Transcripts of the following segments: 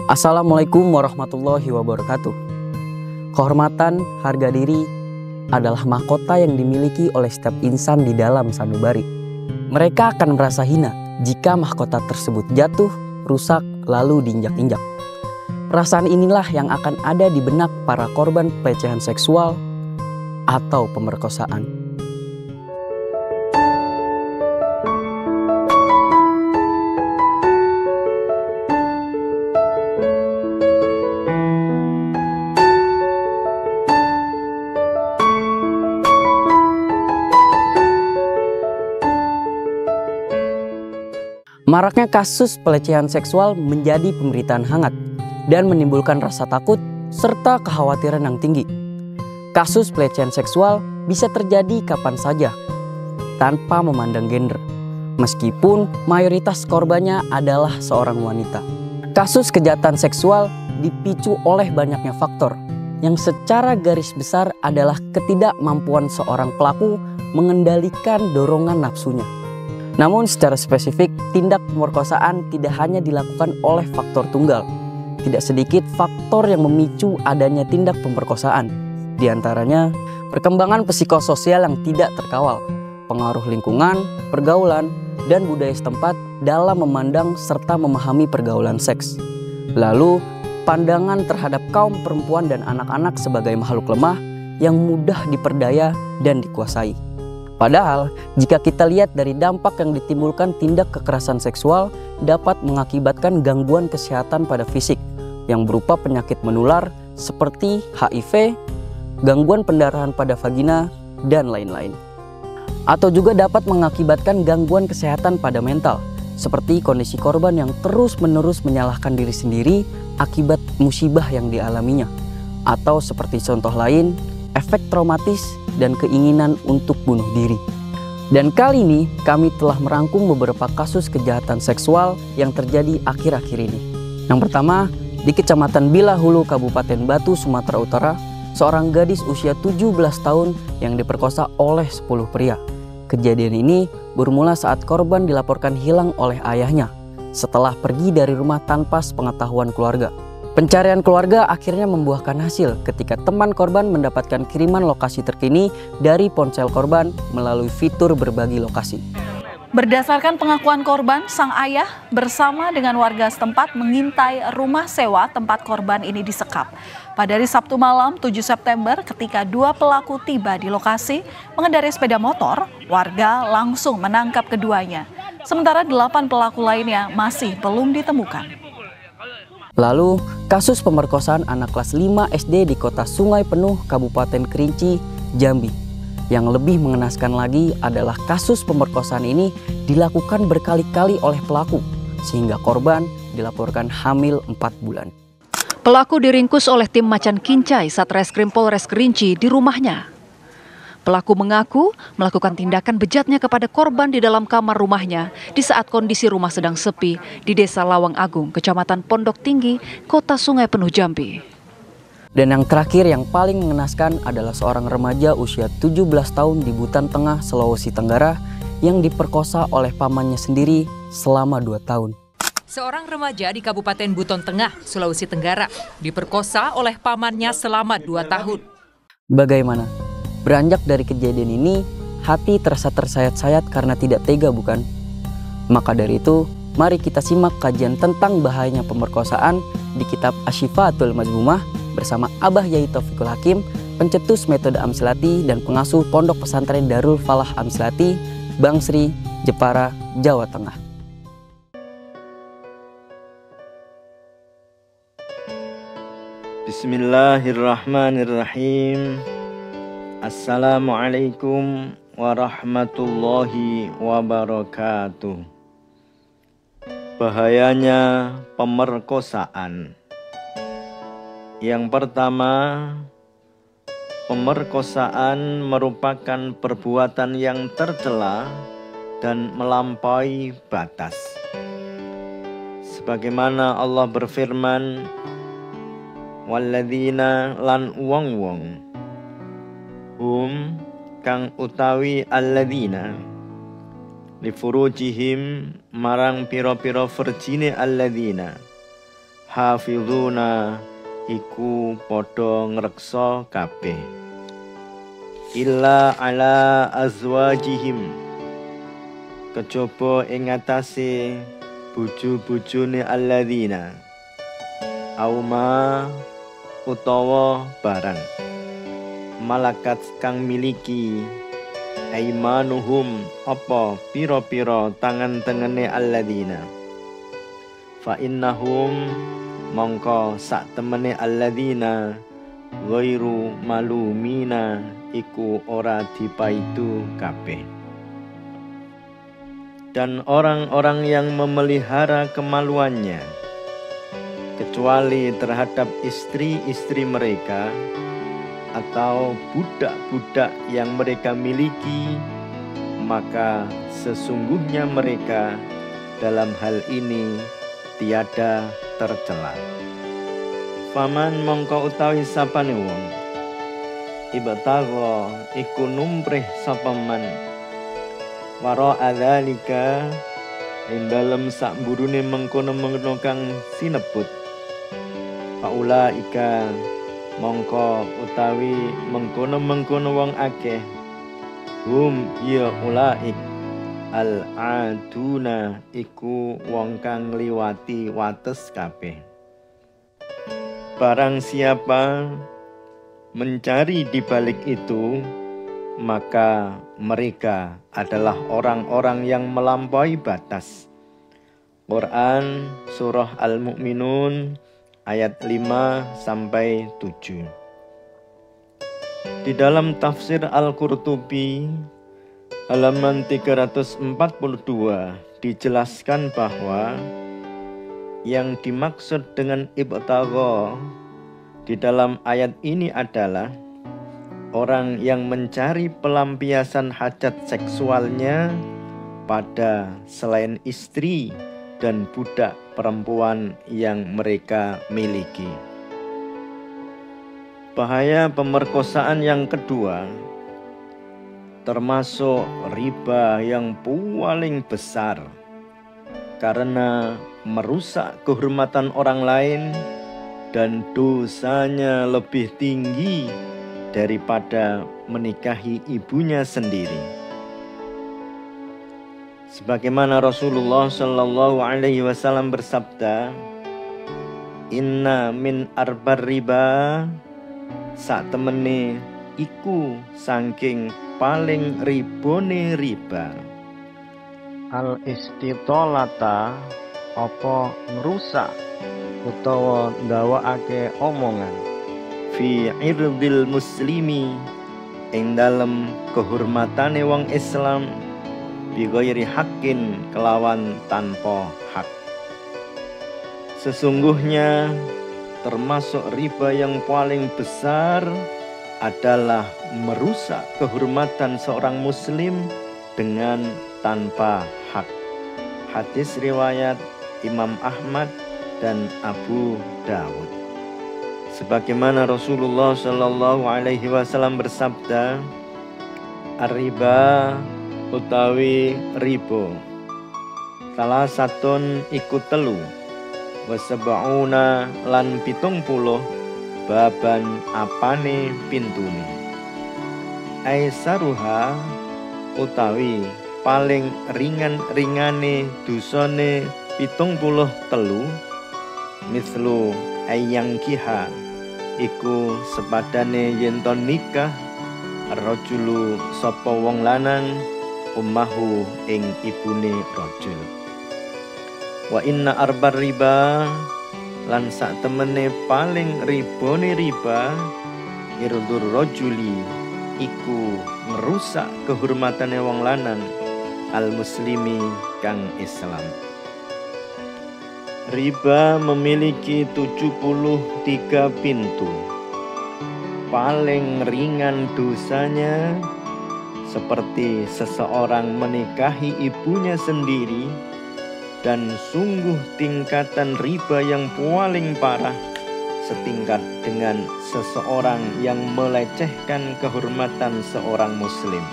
Assalamualaikum warahmatullahi wabarakatuh. Kehormatan, harga diri adalah mahkota yang dimiliki oleh setiap insan di dalam sanubari. Mereka akan merasa hina jika mahkota tersebut jatuh, rusak, lalu diinjak-injak. Perasaan inilah yang akan ada di benak para korban pelecehan seksual atau pemerkosaan. Maraknya kasus pelecehan seksual menjadi pemberitaan hangat dan menimbulkan rasa takut serta kekhawatiran yang tinggi. Kasus pelecehan seksual bisa terjadi kapan saja tanpa memandang gender, meskipun mayoritas korbannya adalah seorang wanita. Kasus kejahatan seksual dipicu oleh banyaknya faktor yang secara garis besar adalah ketidakmampuan seorang pelaku mengendalikan dorongan nafsunya. Namun secara spesifik, tindak pemerkosaan tidak hanya dilakukan oleh faktor tunggal. Tidak sedikit faktor yang memicu adanya tindak pemerkosaan. Di antaranya, perkembangan psikososial yang tidak terkawal, pengaruh lingkungan, pergaulan, dan budaya setempat dalam memandang serta memahami pergaulan seks. Lalu, pandangan terhadap kaum perempuan dan anak-anak sebagai makhluk lemah yang mudah diperdaya dan dikuasai. Padahal, jika kita lihat dari dampak yang ditimbulkan tindak kekerasan seksual dapat mengakibatkan gangguan kesehatan pada fisik yang berupa penyakit menular seperti HIV, gangguan pendarahan pada vagina, dan lain-lain. Atau juga dapat mengakibatkan gangguan kesehatan pada mental, seperti kondisi korban yang terus-menerus menyalahkan diri sendiri akibat musibah yang dialaminya. Atau seperti contoh lain, efek traumatis dan keinginan untuk bunuh diri. Dan kali ini kami telah merangkum beberapa kasus kejahatan seksual yang terjadi akhir-akhir ini. Yang pertama, di Kecamatan Bilahulu, Kabupaten Batu, Sumatera Utara, seorang gadis usia 17 tahun yang diperkosa oleh 10 pria. Kejadian ini bermula saat korban dilaporkan hilang oleh ayahnya setelah pergi dari rumah tanpa sepengetahuan keluarga. Pencarian keluarga akhirnya membuahkan hasil ketika teman korban mendapatkan kiriman lokasi terkini dari ponsel korban melalui fitur berbagi lokasi. Berdasarkan pengakuan korban, sang ayah bersama dengan warga setempat mengintai rumah sewa tempat korban ini disekap. Pada hari Sabtu malam 7 September ketika dua pelaku tiba di lokasi mengendarai sepeda motor, warga langsung menangkap keduanya. Sementara 8 pelaku lainnya masih belum ditemukan. Lalu, kasus pemerkosaan anak kelas 5 SD di Kota Sungai Penuh, Kabupaten Kerinci, Jambi. Yang lebih mengenaskan lagi adalah kasus pemerkosaan ini dilakukan berkali-kali oleh pelaku, sehingga korban dilaporkan hamil 4 bulan. Pelaku diringkus oleh tim Macan Kincai Satreskrim Polres Kerinci di rumahnya. Pelaku mengaku melakukan tindakan bejatnya kepada korban di dalam kamar rumahnya di saat kondisi rumah sedang sepi di Desa Lawang Agung, Kecamatan Pondok Tinggi, Kota Sungai Penuh, Jambi. Dan yang terakhir yang paling mengenaskan adalah seorang remaja usia 17 tahun di Butan Tengah, Sulawesi Tenggara yang diperkosa oleh pamannya sendiri selama 2 tahun. Seorang remaja di Kabupaten Buton Tengah, Sulawesi Tenggara diperkosa oleh pamannya selama 2 tahun. Bagaimana? Beranjak dari kejadian ini, hati terasa tersayat-sayat karena tidak tega, bukan? Maka dari itu, mari kita simak kajian tentang bahayanya pemerkosaan di kitab Asy-Syifaatul Mazmumah bersama Abah Yai Taufikul Hakim, pencetus metode Amsilati dan pengasuh Pondok Pesantren Darul Falah Amsilati, Bangsri, Jepara, Jawa Tengah. Bismillahirrahmanirrahim. Assalamualaikum warahmatullahi wabarakatuh. Bahayanya pemerkosaan. Yang pertama, pemerkosaan merupakan perbuatan yang tercela dan melampaui batas. Sebagaimana Allah berfirman, walladzina lan wong-wong kang utawi alladzina li furujihim marang piro-piro verjine alladzina hafizuna iku padha ngreksa kabeh illa ala azwajihim kejaba ing atase bojo-bojone alladzina auma utawa barang malakat kang miliki aimanuhum apa pira-pira tangan tengene alladzina fa innahum mongko sak temene alladzina ghairu malumina iku ora dipaidu kabeh. Dan orang-orang yang memelihara kemaluannya kecuali terhadap istri-istri mereka atau budak-budak yang mereka miliki, maka sesungguhnya mereka dalam hal ini tiada tercela. Faman mongko utawi sapane wong ibtagha iku numprih sapa man wara adzalika ing dalem sakburune mengkono-mengkono kang sinebut faulaika mongko utawi mengkono-mengkono wong akeh hum ya ulaik al aduna iku wong kang liwati wates kabeh. Barang siapa mencari di balik itu, maka mereka adalah orang-orang yang melampaui batas. Quran Surah Al-Mu'minun ayat 5-7. Di dalam tafsir Al-Qurtubi halaman 342 dijelaskan bahwa yang dimaksud dengan ibtagha di dalam ayat ini adalah orang yang mencari pelampiasan hajat seksualnya pada selain istri dan budak perempuan yang mereka miliki. Bahaya pemerkosaan yang kedua termasuk riba yang paling besar karena merusak kehormatan orang lain dan dosanya lebih tinggi daripada menikahi ibunya sendiri. Sebagaimana Rasulullah Shallallahu Alaihi Wasallam bersabda, Inna min arbar riba sak temene iku saking paling ribone riba al istitolata apa ngrusak utawa ndawakake omongan fi irdil muslimi ing dalem kehormatane wong Islam bi ghairi haqqin kelawan tanpa hak. Sesungguhnya termasuk riba yang paling besar adalah merusak kehormatan seorang muslim dengan tanpa hak. Hadis riwayat Imam Ahmad dan Abu Dawud. Sebagaimana Rasulullah Shallallahu Alaihi Wasallam bersabda, ar-riba utawi ribo salah satun iku telu wa sab'una lan 70 baban apane pintune aisaruha utawi paling ringan-ringane dosane 73 mislu ayang kiha iku sepadane yen to nikah rajulu sapa wong lanang ummahu ing ibune rajul. Wa inna arbar riba lan sak temene paling ribone riba irdur rajuli iku merusak kehormatane wong lanang al muslimi kang Islam. Riba memiliki 73 pintu. Paling ringan dosanya seperti seseorang menikahi ibunya sendiri, dan sungguh tingkatan riba yang paling parah setingkat dengan seseorang yang melecehkan kehormatan seorang muslim.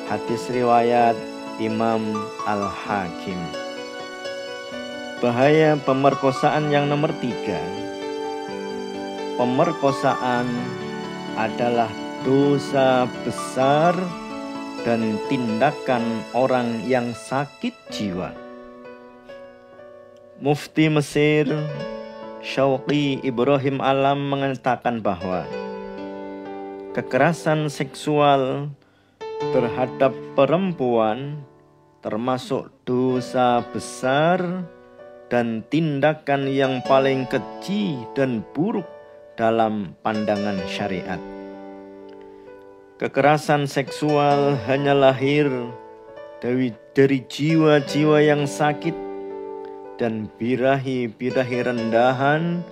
Hadis riwayat Imam Al-Hakim. Bahaya pemerkosaan yang nomor 3. Pemerkosaan adalah dosa besar dan tindakan orang yang sakit jiwa. Mufti Mesir Syauqi Ibrahim Alam mengatakan bahwa kekerasan seksual terhadap perempuan termasuk dosa besar dan tindakan yang paling keji dan buruk dalam pandangan syariat. Kekerasan seksual hanya lahir dari jiwa-jiwa yang sakit dan birahi-birahi rendahan,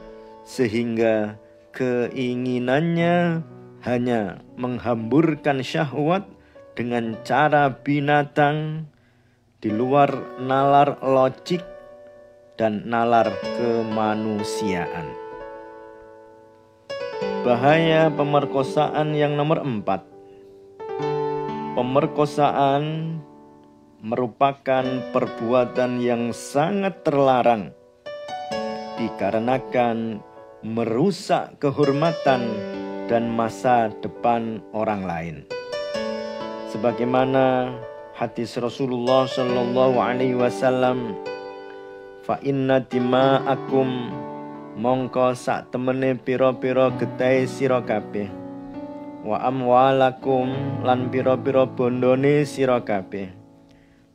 sehingga keinginannya hanya menghamburkan syahwat dengan cara binatang di luar nalar logik dan nalar kemanusiaan. Bahaya pemerkosaan yang nomor 4. Pemerkosaan merupakan perbuatan yang sangat terlarang dikarenakan merusak kehormatan dan masa depan orang lain. Sebagaimana hadis Rasulullah sallallahu alaihi wasallam, fa inna dima'akum mongko sak temene pira-pira getahe sira kabeh, wa amwalakum lan pira-pira bondone sira kabeh,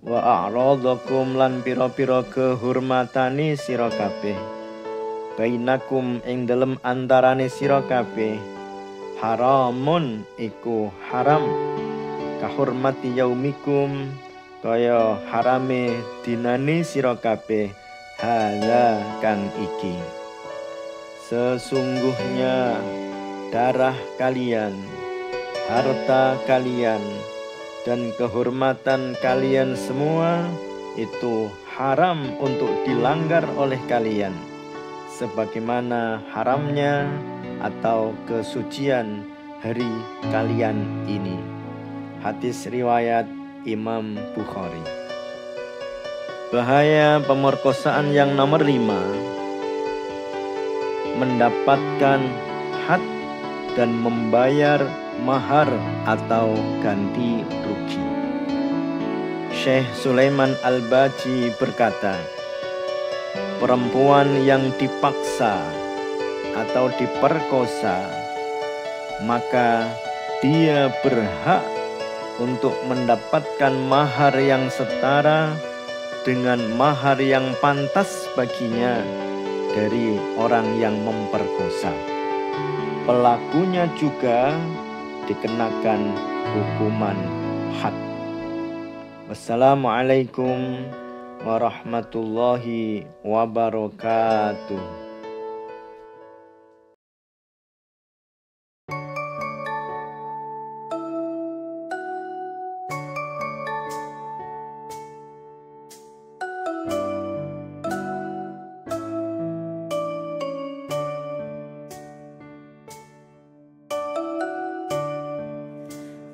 wa a'radakum lan pira-pira kehormatane sira kabeh, bainakum ing dalem antarane sira kabeh, haramun iku haram, kahormati yaumikum kaya harame dinane sira kabeh, hala kang iki. Sesungguhnya darah kalian, harta kalian, dan kehormatan kalian semua itu haram untuk dilanggar oleh kalian, sebagaimana haramnya atau kesucian hari kalian ini. Hadis riwayat Imam Bukhari. Bahaya pemerkosaan yang nomor 5. Mendapatkan had dan membayar mahar atau ganti rugi. Syekh Sulaiman Al-Baji berkata, perempuan yang dipaksa atau diperkosa, maka dia berhak untuk mendapatkan mahar yang setara dengan mahar yang pantas baginya dari orang yang memperkosa. Pelakunya juga dikenakan hukuman had. Wassalamualaikum warahmatullahi wabarakatuh.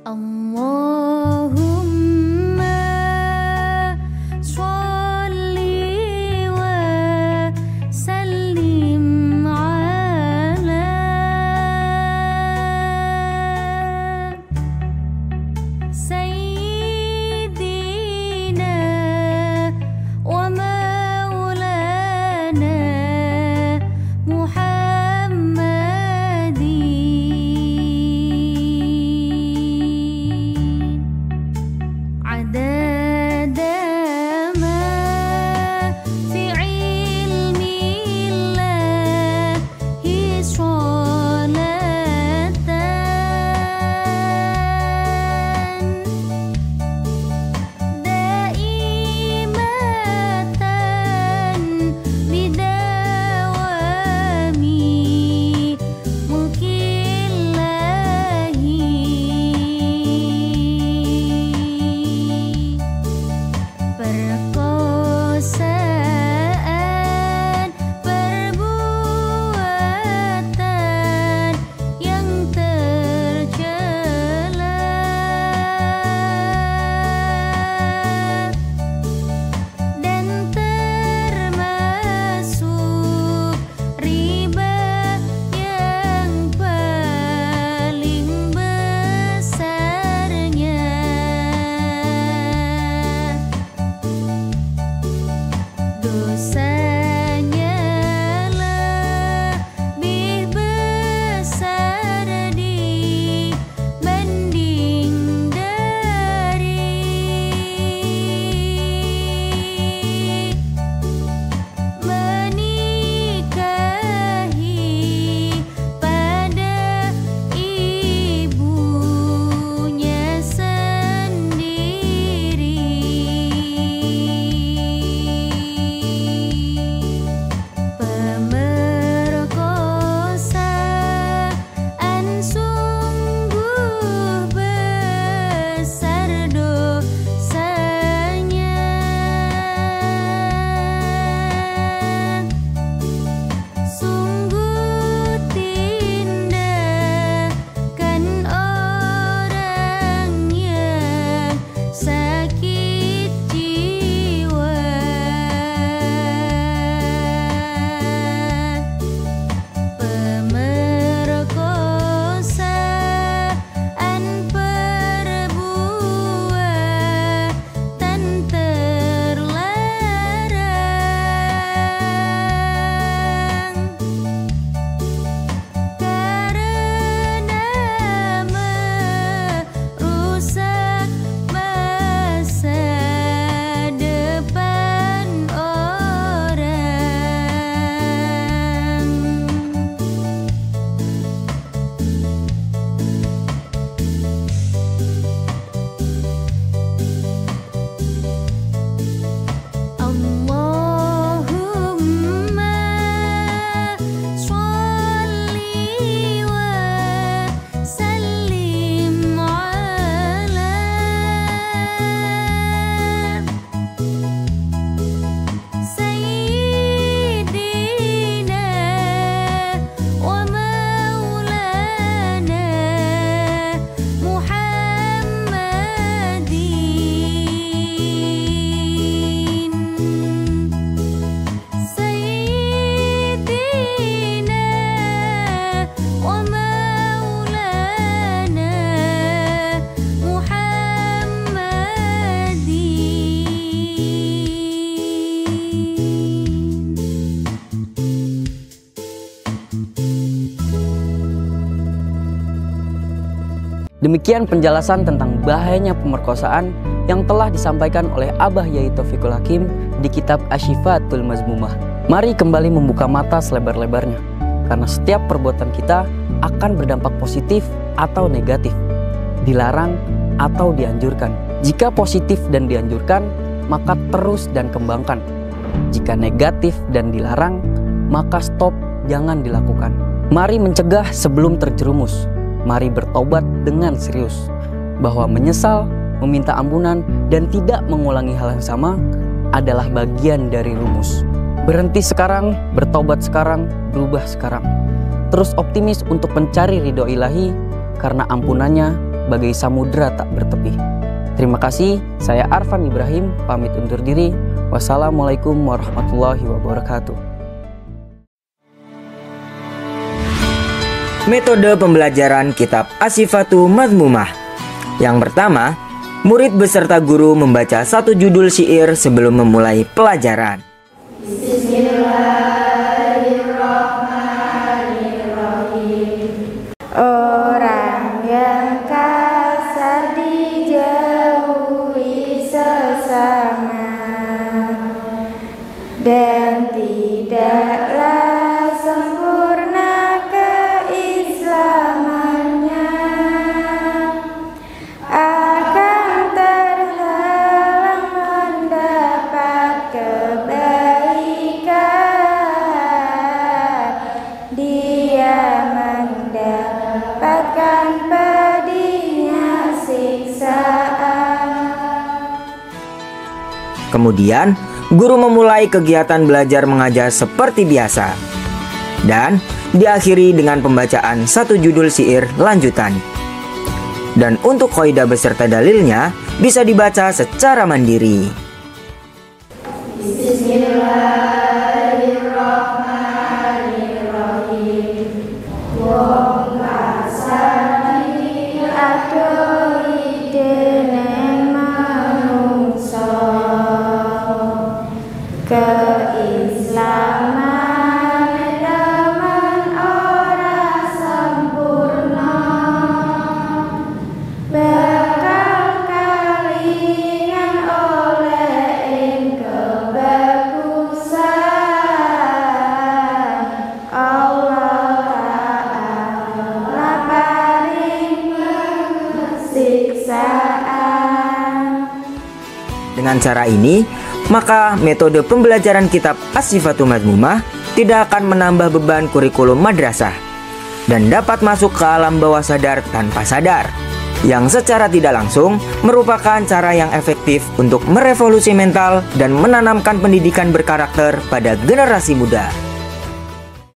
Allahumma sholli wa sallim dosanya lebih besar dibanding dari menikahi pada ibunya sendiri. Pemerkosaan sungguh besar dosanya. Sungguh tindakan orang yang sakit jiwa. Pemerkosaan perbuatan terlarang karena merusak masa depan orang. Allahumma sholli wa sallim ala sayyidina wa maulana Muhammadin. Sayyidina wa maulana Muhammadin. Demikian penjelasan tentang bahayanya pemerkosaan yang telah disampaikan oleh Abah Yai Taufikul Hakim di kitab Asyifatul Mazmumah. Mari kembali membuka mata selebar-lebarnya, karena setiap perbuatan kita akan berdampak positif atau negatif, dilarang atau dianjurkan. Jika positif dan dianjurkan, maka terus dan kembangkan. Jika negatif dan dilarang, maka stop, jangan dilakukan. Mari mencegah sebelum terjerumus. Mari bertobat dengan serius, bahwa menyesal, meminta ampunan, dan tidak mengulangi hal yang sama adalah bagian dari rumus. Berhenti sekarang, bertobat sekarang, berubah sekarang. Terus optimis untuk mencari ridho ilahi, karena ampunannya bagai samudera tak bertepi. Terima kasih, saya Arfan Ibrahim, pamit undur diri. Wassalamualaikum warahmatullahi wabarakatuh. Metode pembelajaran kitab Asyifatul Mazmumah. Yang pertama, murid beserta guru membaca satu judul syair sebelum memulai pelajaran. Orang yang kasar dijauhi sesama, dan tidaklah sempurna keislamannya, akan terhalang mendapat kebaikan. Dia mendapatkan pedihnya siksaan. Kemudian, guru memulai kegiatan belajar mengajar seperti biasa, dan diakhiri dengan pembacaan satu judul syair lanjutan. Dan untuk kaidah beserta dalilnya bisa dibaca secara mandiri. Adohi dengan manungsa keislaman teman ora sempurna, bakal kalingan oleh ing kebagusan. Allah Ta'ala paring siksaan. Dengan cara ini, maka metode pembelajaran kitab As-Sifatul Mazmumah tidak akan menambah beban kurikulum madrasah dan dapat masuk ke alam bawah sadar tanpa sadar, yang secara tidak langsung merupakan cara yang efektif untuk merevolusi mental dan menanamkan pendidikan berkarakter pada generasi muda.